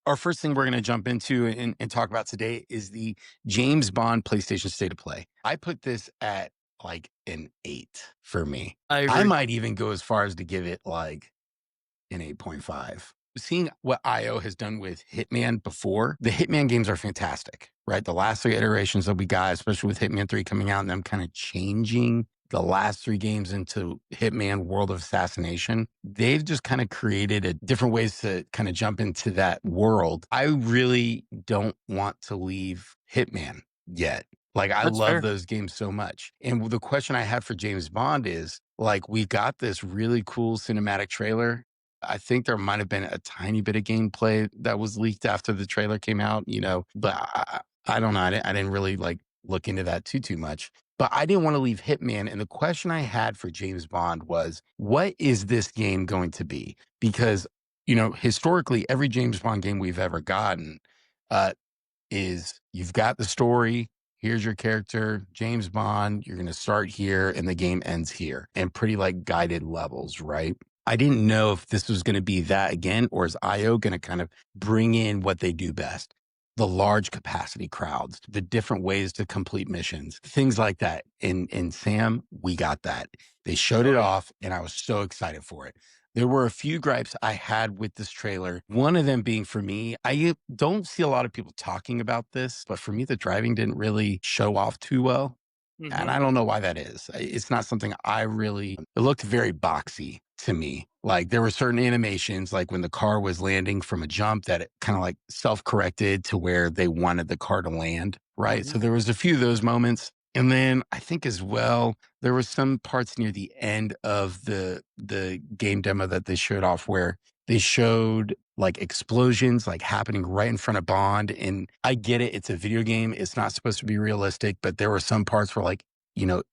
Our first thing we're going to jump into and talk about today is the James Bond PlayStation State of Play. I put this at like an 8 for me. I I agree. might even go as far as to give it like an 8.5. Seeing what IO has done with Hitman before, the Hitman games are fantastic, right? The last 3 iterations that we got, especially with Hitman 3 coming out and them kind of changing the last 3 games into Hitman World of Assassination, they've just kind of created different ways to kind of jump into that world. I really don't want to leave Hitman yet. Like, I That's love fair. those games so much. And the question I have for James Bond is, like, we got this really cool cinematic trailer. I think there might have been a tiny bit of gameplay that was leaked after the trailer came out, but I don't know. I didn't really like look into that too much. But I didn't want to leave Hitman. And the question I had for James Bond was, what is this game going to be? Because, historically, every James Bond game we've ever gotten uh, is you've got the story. Here's your character, James Bond. You're going to start here and the game ends here, and pretty like guided levels, right? I didn't know if this was going to be that again, or is IO going to kind of bring in what they do best? The large capacity crowds, the different ways to complete missions, things like that. In Sam, we got that. They showed it Oh, yeah. off, and I was so excited for it. There were a few gripes I had with this trailer. One of them being, for me, I don't see a lot of people talking about this, but for me, the driving didn't really show off too well. And Mhm. I don't know why that is. It's not something it looked very boxy to me. Like, there were certain animations, like when the car was landing from a jump, that it kind of like self-corrected to where they wanted the car to land. Right. Mhm. So there was a few of those moments. And then I think as well, there were some parts near the end of the game demo that they showed off where they showed like explosions like happening right in front of Bond. And I get it. It's a video game. It's not supposed to be realistic, but there were some parts where like,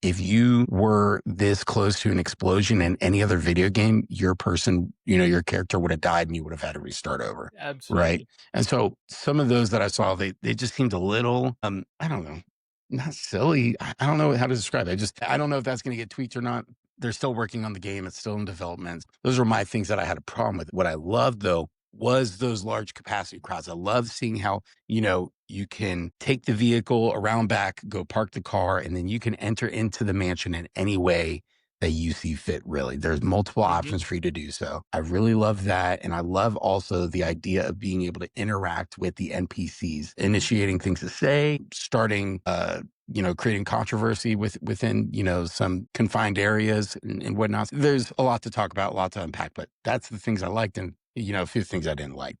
if you were this close to an explosion in any other video game, your person, your character would have died and you would have had to restart over. Right. Absolutely. And so some of those that I saw, they just seemed a little, I don't know, not silly. I don't know how to describe it. I don't know if that's going to get tweaked or not. They're still working on the game. It's still in development. Those are my things that I had a problem with. What I loved though was those large capacity crowds. I love seeing how, you can take the vehicle around back, go park the car, and then you can enter into the mansion in any way that you see fit, really. There's multiple Mhm. options for you to do so. I really love that. And I love also the idea of being able to interact with the NPCs, initiating things to say, starting, creating controversy within, some confined areas and whatnot. There's a lot to talk about, a lot to unpack, but that's the things I liked and, a few things I didn't like.